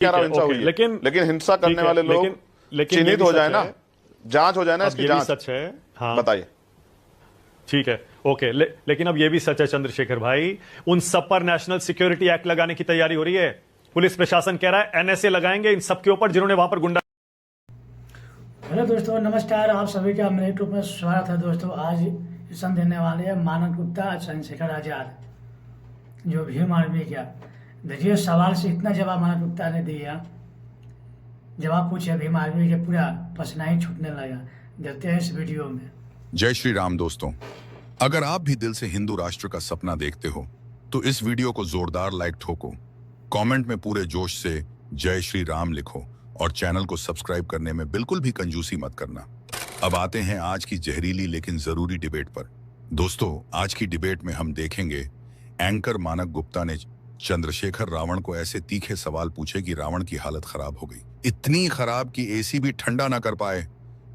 क्या हिंसा हुई है, लेकिन हिंसा करने वाले लोग चिन्हित हो जाए ना, जांच हो जाए ना, इसकी जांच सच है। हाँ बताइए। ठीक है, ओके। लेकिन अब यह भी सच है चंद्रशेखर भाई, उन सब पर नेशनल सिक्योरिटी एक्ट लगाने की तैयारी हो रही है। पुलिस प्रशासन कह रहा है एनएसए लगाएंगे इन सब के ऊपर जिन्होंने वहां पर गुंडा। हेलो दोस्तों, नमस्कार। आप सभी का मेरे यूट्यूब में स्वागत है। दोस्तों आज संदेश देने वाले हैं मानव गुप्ता, चंद्रशेखर आजाद, जो भीम आर्मी का। देखिए, सवाल से इतना जवाब मानव गुप्ता ने दिया, जवाब पूछे भीम आर्मी के, पूरा पसीना ही छूटने लगा। देखते हैं इस वीडियो में। जय श्री राम दोस्तों, अगर आप भी दिल से हिंदू राष्ट्र का सपना देखते हो तो इस वीडियो को जोरदार लाइक ठोको, कमेंट में पूरे जोश से जय श्री राम लिखो और चैनल को सब्सक्राइब करने में बिल्कुल भी कंजूसी मत करना। अब आते हैं आज की जहरीली लेकिन जरूरी डिबेट पर। दोस्तों, आज की डिबेट में हम देखेंगे एंकर मानव गुप्ता ने चंद्रशेखर रावण को ऐसे तीखे सवाल पूछे कि रावण की हालत खराब हो गई, इतनी खराब कि एसी भी ठंडा ना कर पाए।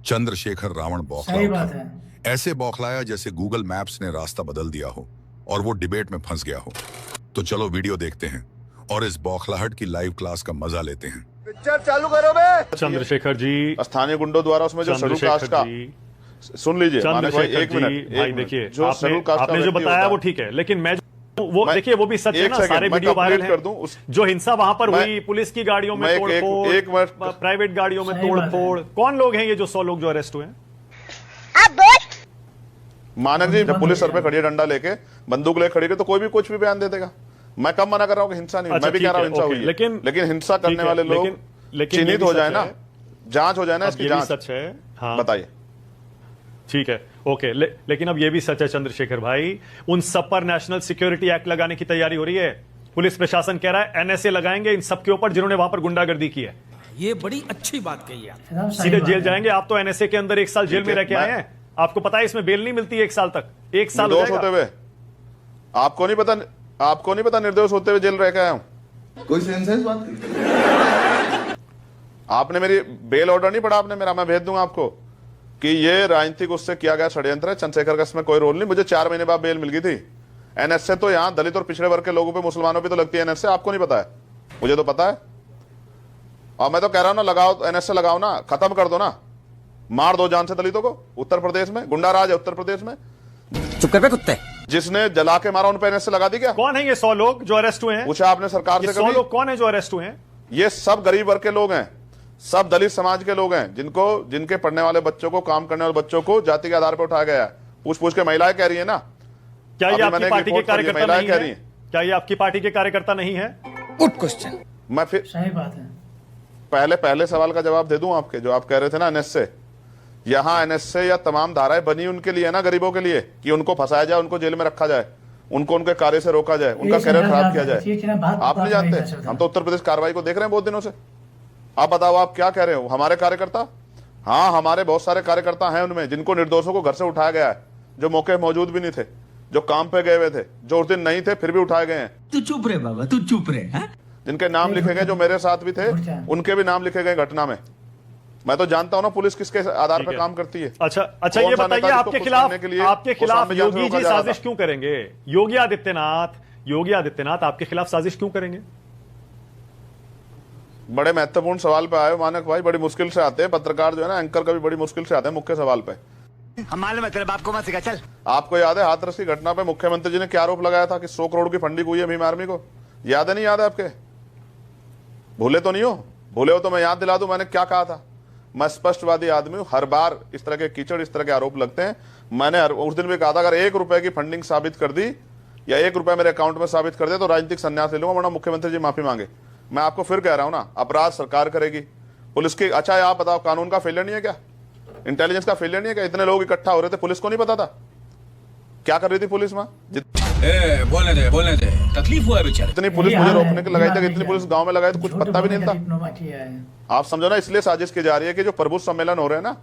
चंद्रशेखर रावण सही बात बौखलाया, है। ऐसे बौखलाया जैसे गूगल मैप्स ने रास्ता बदल दिया हो और वो डिबेट में फंस गया हो। तो चलो वीडियो देखते हैं और इस बौखलाहट की लाइव क्लास का मजा लेते हैं। पिक्चर चालू करो बे। चंद्रशेखर जी, स्थानीय गुंडों द्वारा उसमें जो शेड्यूल कास्ट का, सुन लीजिए मानक भाई, एक मिनट भाई देखिए, जो शेड्यूल कास्ट आपने जो बताया वो ठीक है, लेकिन मैं वो देखिए वो भी सच है ना, सारे वीडियो वायरल है। जो हिंसा वहां पर हुई, पुलिस की गाड़ियों में तोड़फोड़, प्राइवेट गाड़ियों में तोड़फोड़, कौन लोग हैं ये जो 100 लोग जो अरेस्ट हुए हैं? मानक जी, जब पुलिस सर पे खड़ी है डंडा लेके, बंदूक लेके खड़ी है, तो कोई भी कुछ भी बयान दे देगा। मैं कब मना कर रहा हूँ कि हिंसा नहीं, मैं भी कह रहा हूँ हिंसा हुई है, लेकिन हिंसा करने वाले लोग चिन्हित हो जाए ना, जांच हो जाए ना, इसकी जांच सच है। हाँ बताइए। ठीक है, ओके। लेकिन अब यह भी सच है चंद्रशेखर भाई, उन सब पर नेशनल सिक्योरिटी एक्ट लगाने की तैयारी हो रही है। पुलिस प्रशासन कह रहा है एनएसए लगाएंगे इन सब के ऊपर जिन्होंने वहां पर गुंडागर्दी की है। ये बड़ी अच्छी बात कही है। सीधे जेल जाएंगे आप। तो एनएसए के अंदर 1 साल जेल में रह के आए हैं, आपको पता है इसमें बेल नहीं मिलती 1 साल तक। 1 साल निर्दोष होते हुए, आपको नहीं पता निर्दोष होते हुए जेल रह के आया हूं। कोई सेंस है इस बात की? आपने मेरी बेल ऑर्डर नहीं पढ़ा आपने मेरा, मैं भेज दूंगा आपको कि ये राजनीतिक उससे किया गया षड्यंत्र है। चंद्रशेखर का इसमें कोई रोल नहीं। मुझे 4 महीने बाद बेल मिल गई थी। एनएसए तो यहाँ दलित और पिछड़े वर्ग के लोगों पे, मुसलमानों पे तो लगती है एनएसए, आपको नहीं पता है, मुझे तो पता है। और मैं तो कह रहा हूं ना, लगाओ एनएसए, लगाओ ना, खत्म कर दो ना, मार दो जान से दलितों को। उत्तर प्रदेश में गुंडा राज है, उत्तर प्रदेश में। चुप कर बे कुत्ते। जिसने जला के मारा उन पे एनएसए लगा दी क्या? कौन है ये 100 लोग जो अरेस्ट हुए हैं? पूछा आपने सरकार से? 100 लोग कौन है जो अरेस्ट हुए हैं? ये सब गरीब वर्ग के लोग हैं, सब दलित समाज के लोग हैं, जिनके पढ़ने वाले बच्चों को, काम करने वाले बच्चों को जाति के आधार पर उठाया गया है। पूछ के महिलाएं कह रही है ना। क्या ये आपकी पार्टी के कार्यकर्ता नहीं है? क्या ये आपकी पार्टी के कार्यकर्ता नहीं है? Good question. मैं फिर सही बात है। पहले सवाल का जवाब दे दूं आपके, जो आप कह रहे थे ना एनएसए। यहाँ एनएसए या तमाम धाराएं बनी उनके लिए ना, गरीबों के लिए, कि उनको फंसाया जाए, उनको जेल में रखा जाए, उनको उनके कार्य से रोका जाए, उनका करियर खराब किया जाए। आप नहीं जानते, हम तो उत्तर प्रदेश कार्रवाई को देख रहे हैं बहुत दिनों से। आप बताओ, आप क्या कह रहे हो? हमारे कार्यकर्ता? हाँ, हमारे बहुत सारे कार्यकर्ता हैं उनमें जिनको निर्दोषों को घर से उठाया गया है, जो मौके मौजूद भी नहीं थे, जो काम पे गए हुए थे, जो उस दिन नहीं थे फिर भी उठाए गए हैं। तू चुप रहे बाबा, तू चुप रहे। जिनके नाम लिखे गए, जो मेरे साथ भी थे, उनके भी नाम लिखे गए घटना में। मैं तो जानता हूं ना पुलिस किसके आधार पर काम करती है। अच्छा, ये बताइए, आपके खिलाफ योगी जी साजिश क्यों करेंगे? योगी आदित्यनाथ आपके खिलाफ साजिश क्यों करेंगे? बड़े महत्वपूर्ण सवाल पे आए मानक भाई, बड़ी मुश्किल से आते हैं पत्रकार, जो है ना, एंकर का भी बड़ी मुश्किल से आते हैं मुख्य सवाल पे। हमारे मतलब आपको मत सिखा। चल, आपको याद है हाथरस की घटना पे मुख्यमंत्री जी ने क्या आरोप लगाया था कि 100 करोड़ की फंडिंग हुई है भीम आर्मी को? याद है नहीं याद है आपके? भूले तो नहीं हो? भूले हो तो मैं याद दिला दूं मैंने क्या कहा था। मैं स्पष्टवादी आदमी हूं, हर बार इस तरह के कीचड़, इस तरह के आरोप लगते हैं। मैंने उस दिन भी कहा था, अगर 1 रुपए की फंडिंग साबित कर दी या 1 रुपया मेरे अकाउंट में साबित कर दे तो राजनीतिक संन्यास ले लूंगा, वरना मुख्यमंत्री जी माफी मांगे। मैं आपको फिर कह रहा हूं ना, अपराध सरकार करेगी, पुलिस की। अच्छा, आप बताओ, कानून का फेलियर नहीं है क्या? इंटेलिजेंस का फेलियर नहीं है क्या? इतने लोग इकट्ठा हो रहे थे, पुलिस को नहीं पता था क्या कर रही थी पुलिस? बोलने दे, तकलीफ हुआ है बेचारे। इतनी पुलिस मुझे रोकने के लगाई थी, इतनी पुलिस गांव में लगाई तो कुछ पता भी नहीं था। आप समझो ना, इसलिए साजिश की जा रही है कि जो प्रबुद्ध सम्मेलन हो रहे हैं ना,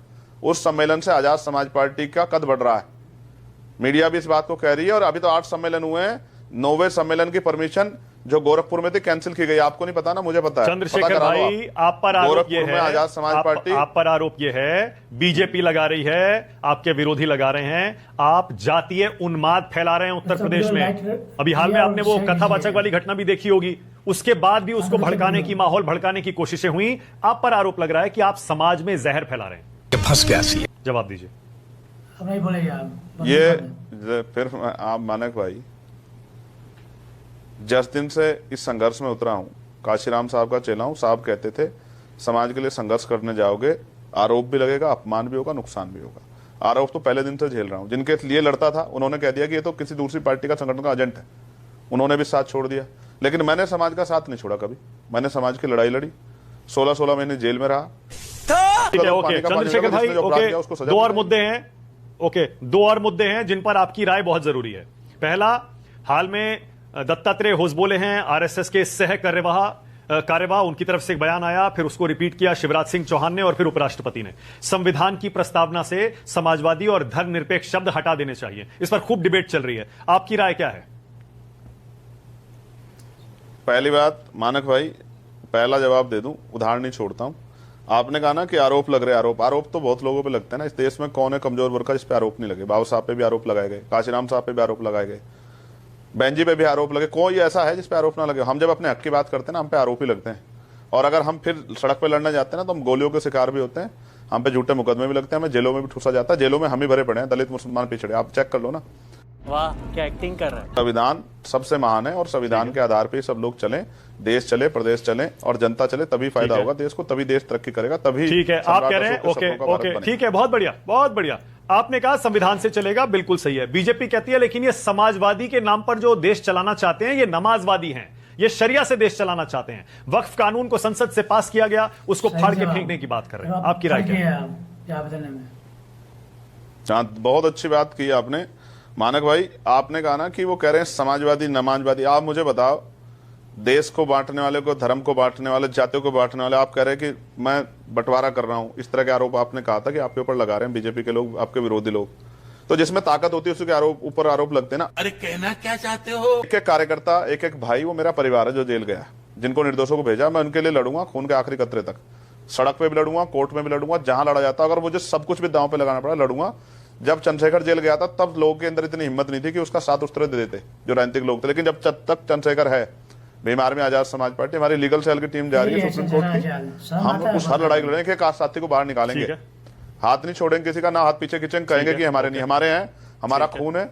उस सम्मेलन से आजाद समाज पार्टी का कद बढ़ रहा है। मीडिया भी इस बात को कह रही है। और अभी तो 8 सम्मेलन हुए हैं, 9वें सम्मेलन की परमिशन जो गोरखपुर में थी कैंसिल की गई। आपको नहीं पता ना, मुझे पता है। चंद्रशेखर भाई, आप पर आरोप ये है, आजाद समाज पार्टी, आप पर आरोप ये है, बीजेपी लगा रही है, आपके विरोधी लगा रहे हैं, आप जातीय उन्माद फैला रहे हैं उत्तर प्रदेश में। अभी हाल में आपने वो कथावाचक वाली घटना भी देखी होगी, उसके बाद भी उसको भड़काने की, माहौल भड़काने की कोशिशें हुई। आप पर आरोप लग रहा है कि आप समाज में जहर फैला रहे हैं। फंस गया सी। जवाब दीजिए। अब नहीं बोलेंगे आप। ये फिर आप मानक भाई, जिस दिन से इस संघर्ष में उतरा हूं, काशीराम साहब का चेला हूं, साहब कहते थे समाज के लिए संघर्ष करने जाओगे, आरोप भी लगेगा, अपमान भी होगा, नुकसान भी होगा। आरोप तो पहले दिन से झेल रहा हूं। जिनके लिए लड़ता था उन्होंने कह दिया कि ये तो किसी दूसरी पार्टी का, संगठन का एजेंट है, उन्होंने भी साथ छोड़ दिया। लेकिन मैंने समाज का साथ नहीं छोड़ा कभी। मैंने समाज की लड़ाई लड़ी, 16 महीने जेल में रहा। ठीक है, ओके चंद्रशेखर भाई, ओके दो और मुद्दे हैं, ओके दो और मुद्दे हैं जिन पर आपकी राय बहुत जरूरी है। पहला, हाल में दत्तात्रेय होसबोले हैं, आरएसएस के सह कार्यवाह, उनकी तरफ से एक बयान आया, फिर उसको रिपीट किया शिवराज सिंह चौहान ने और फिर उपराष्ट्रपति ने। संविधान की प्रस्तावना से समाजवादी और धर्मनिरपेक्ष शब्द हटा देने चाहिए। इस पर खूब डिबेट चल रही है, आपकी राय क्या है? पहली बात मानक भाई, पहला जवाब दे दूं, उदाहरण नहीं छोड़ता हूं। आपने कहा ना कि आरोप लग रहे, आरोप तो बहुत लोगों पे लगते हैं ना। इस देश में कौन है कमजोर वर्ग का जिस पे आरोप नहीं लगे? बाबू साहब पे भी आरोप लगाए गए, काशीराम साहब पे भी आरोप लगाए गए, बेंजी पे भी आरोप लगे। कोई ऐसा है जिस पे आरोप ना लगे? हम जब अपने हक की बात करते हैं ना, हम पे आरोप ही लगते हैं। और अगर हम फिर सड़क पे लड़ने जाते हैं ना, तो हम गोलियों के शिकार भी होते हैं, हम पे झूठे मुकदमे भी लगते हैं, हमें जेलों में भी ठूसा जाता है। जेलों में हम ही भरे पड़े हैं, दलित मुसलमान पिछड़े, आप चेक कर लो ना। वाह क्या एक्टिंग कर रहा है। संविधान सबसे महान है और संविधान के आधार पे सब लोग चलें, देश चले, प्रदेश चले और जनता चले, तभी फायदा होगा देश को, तभी देश तरक्की करेगा, तभी। ठीक है, आप कह रहे हैं ओके ठीक है, बहुत बढ़िया बहुत बढ़िया। आपने कहा संविधान से चलेगा, बिल्कुल सही है। बीजेपी कहती है लेकिन ये समाजवादी के नाम पर जो देश चलाना चाहते हैं ये नमाजवादी हैं, ये शरिया से देश चलाना चाहते हैं। वक्फ कानून को संसद से पास किया गया, उसको फाड़ के फेंकने की बात कर रहे हैं। आपकी राय क्या है? बहुत अच्छी बात की आपने मानक भाई। आपने कहा ना कि वो कह रहे हैं समाजवादी नमाजवादी। आप मुझे बताओ, देश को बांटने वाले को, धर्म को बांटने वाले, जातियों को बांटने वाले, आप कह रहे हैं कि मैं बंटवारा कर रहा हूं, इस तरह के आरोप आपने कहा था कि आपके ऊपर लगा रहे हैं बीजेपी के लोग, आपके विरोधी लोग। तो जिसमें ताकत होती है उसके ऊपर आरोप लगते हैं ना। अरे कहना क्या चाहते हो? एक एक कार्यकर्ता, एक एक भाई, वो मेरा परिवार है जो जेल गया, जिनको निर्दोषों को भेजा, मैं उनके लिए लड़ूंगा खून के आखिरी कतरे तक। सड़क पे भी लड़ूंगा, कोर्ट में भी लड़ूंगा, जहां लड़ा जाता, अगर मुझे सब कुछ भी दांव पे लगाना पड़ा लड़ूंगा। जब चंद्रशेखर जेल गया था तब लोगों के अंदर इतनी हिम्मत नहीं थी कि उसका साथ उस तरह दे देते जो राजनीतिक लोग थे। लेकिन जब तक चंद्रशेखर है, भीम आर्मी, आजाद समाज पार्टी, हमारी लीगल सेल की टीम जा रही है सुप्रीम कोर्ट की, हम उस हर लड़ाई लड़ेंगे कि एक साथी को बाहर निकालेंगे, हाथ नहीं छोड़ेंगे किसी का, ना हाथ पीछे खींचेंगे, कहेंगे कि हमारे नहीं, हमारे हैं, हमारा खून है,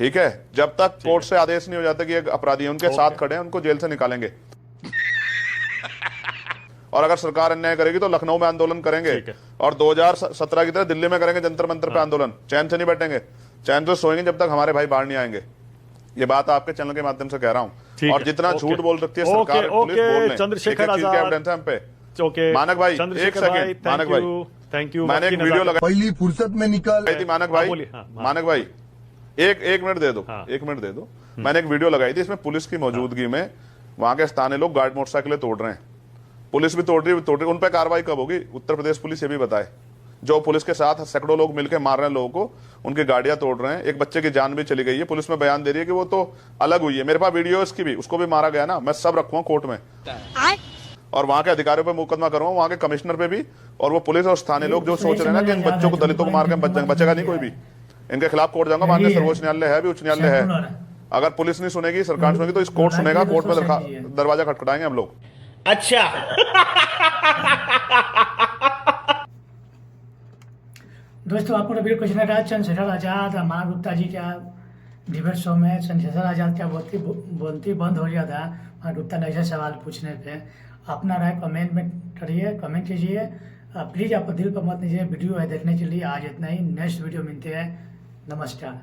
ठीक है। जब तक कोर्ट से आदेश नहीं हो जाता कि ये अपराधी है, उनके साथ खड़े हैं, उनको जेल से निकालेंगे। और अगर सरकार अन्याय करेगी तो लखनऊ में आंदोलन करेंगे और 2017 की तरह दिल्ली में करेंगे, जंतर मंतर पे आंदोलन। चैन से नहीं बैठेंगे, चैन से सोएंगे जब तक हमारे भाई बाहर नहीं आएंगे। ये बात आपके चैनल के माध्यम से कह रहा हूं। और जितना झूठ बोल सकती है सरकार, पुलिस बोल, चंद्रशेखर आजाद एविडेंस है हम पे। मानक भाई एक सेकंड, मानक भाई, थैंक यू। मैंने एक वीडियो लगाई पहली फुर्सत में निकल थी मानक भाई, मानक भाई एक मिनट दे दो, एक मिनट दे दो। मैंने एक वीडियो लगाई थी, इसमें पुलिस की मौजूदगी में वहां के स्थानीय लोग गार्ड मोटरसाइकिलें तोड़ रहे हैं, पुलिस भी तोड़ रही है। उन पर कार्रवाई कब होगी? उत्तर प्रदेश पुलिस ये भी बताए। जो पुलिस के साथ सैकड़ों लोग मिलकर मार रहे हैं लोगों को, उनकी गाड़ियां तोड़ रहे हैं, एक बच्चे की जान भी चली गई है। पुलिस में बयान दे रही है कि वो तो अलग हुई है। मेरे पास वीडियो इसकी भी, उसको भी मारा गया ना, मैं सब रखूंगा कोर्ट में और वहां के अधिकारियों पे मुकदमा करूंगा, वहां के कमिश्नर पे भी। और वो पुलिस और स्थानीय लोग जो सोच रहे हैं ना कि इन बच्चों को, दलितों को मार के बचेगा नहीं कोई भी, इनके खिलाफ कोर्ट जाऊंगा। माननीय सर्वोच्च न्यायालय है भी, उच्च न्यायालय है। अगर पुलिस नहीं सुनेगी, सरकार सुनेगी तो इस कोर्ट सुनेगा, कोर्ट में दरवाजा खटखटाएंगे हम लोग। अच्छा दोस्तों, आपको वीडियो क्वेश्चन रहा चंद्रशेखर आजाद, मानव गुप्ता जी क्या डिबेट शो में चंद्रशेखर आजाद क्या बोलती बंद हो गया था मानव गुप्ता ने ऐसे सवाल पूछने पे। अपना राय कमेंट में करिए, कमेंट कीजिए प्लीज़। आपको दिल पर मत लीजिए। वीडियो है देखने के लिए आज इतना ही। नेक्स्ट वीडियो मिलते हैं। नमस्कार।